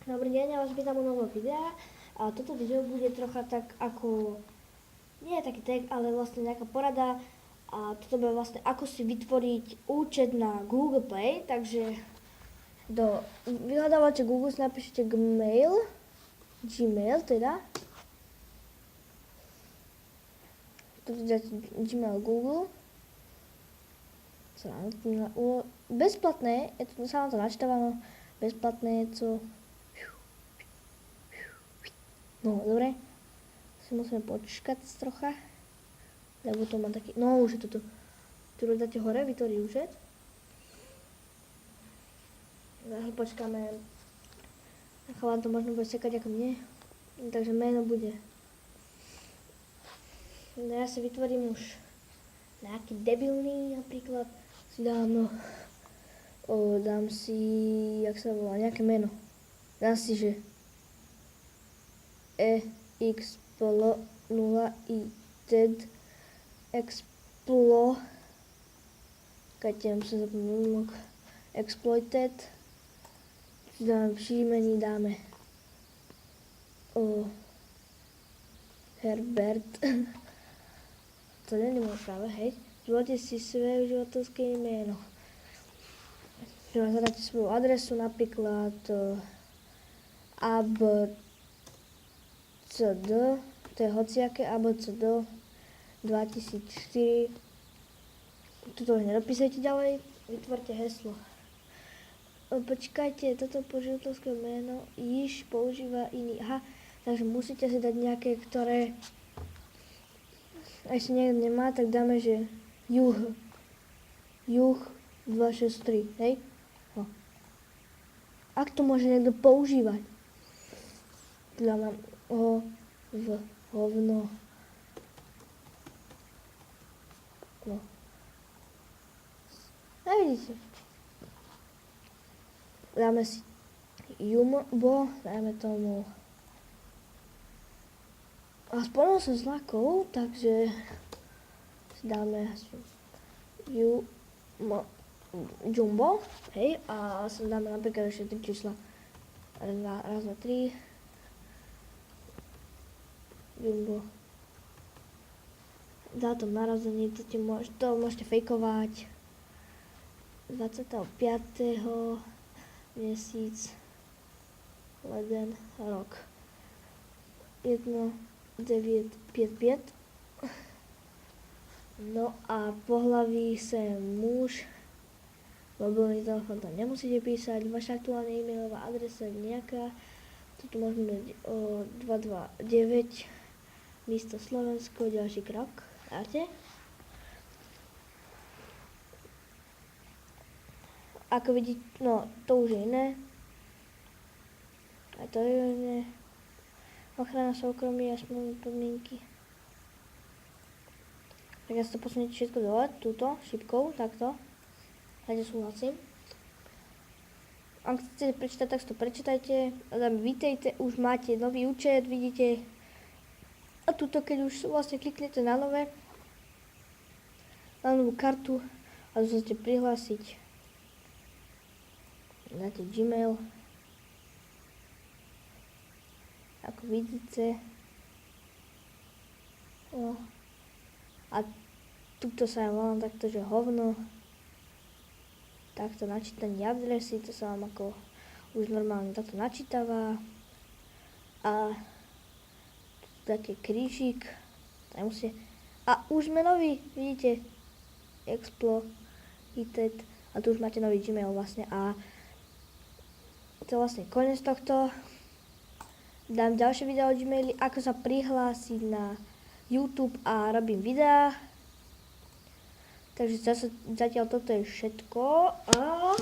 Dobrý deň, ja vás vítam u nového videa a toto video bude trocha tak ako, nie je taký tag, ale vlastne nejaká porada a toto bude vlastne ako si vytvoriť účet na Google Play, takže do vyhľadávača Google si napíšete Gmail teda, tu dáte Gmail Google, bezplatné, je to sa na to načítavano, bezplatné je to. No, dobre. Si musíme počkať trocha. Lebo to má taký... No, už je to tu. Tu dáte hore, vytvorí účet. Počkáme. Chalán to možno bude sekať ako mne. Takže meno bude. No, ja si vytvorím už nejaký debilný, napríklad. Si dám, no... dám si... Jak sa volá? Nejaké meno. Dám si, že... exploited exploited dáme příjmení, dáme Herbert to není moje práve, hej, zvolte si své uživatelské jméno, zadáte svoju adresu, napríklad ABCD, to je hociaké ABCD 2004. Tuto už nedopísajte ďalej, vytvorte heslo. Počkajte, toto používateľské meno již používa iný. Aha, takže musíte si dať nejaké, ktoré ak si niekto nemá, tak dáme, že juh 263, hej? No. Ak to môže niekto používať, dávam hovno. No. A vidíte. Dáme si jumbo, dáme tomu aspoň 8 znakov, takže si dáme jumbo, hej, a si dáme napríklad ešte 3 čísla. Raz, dva, 3. Jumbo. Dátum narození, to môžete fejkovať. 25. Měsíc, leden, rok. 1955. No a pohlaví jsem muž. Mobilný telefon tam nemusíte písať. Vaša aktuálna e-mailová adresa je nejaká. Toto môžeme dať 229. Místo Slovensko, ďalší krok. Dáte? Ako vidíte, no to už je iné. A to je iné. Ochrana soukromí a smluvné podmienky. Tak ja si to posuniete všetko dole, túto, šipkou, takto. Hľadne súhlasím. Ak chcete prečítať, tak si to prečítajte. A tam vítejte, už máte nový účet, vidíte. A tuto, keď už vlastne kliknete na nové, na novú kartu a tu sa chcete prihlásiť. Dáte Gmail. Ako vidíte. No. A tuto sa volám takto, že hovno. Takto načítanie adresy, to sa vám ako už normálne takto načítava. A taký krížik. Nemusíte. A už sme noví, vidíte. Exploited. A tu už máte nový Gmail vlastne. A to je vlastne koniec tohto. Dám ďalšie video o Gmaili, ako sa prihlásiť na YouTube a robím videá. Takže zatiaľ toto je všetko. A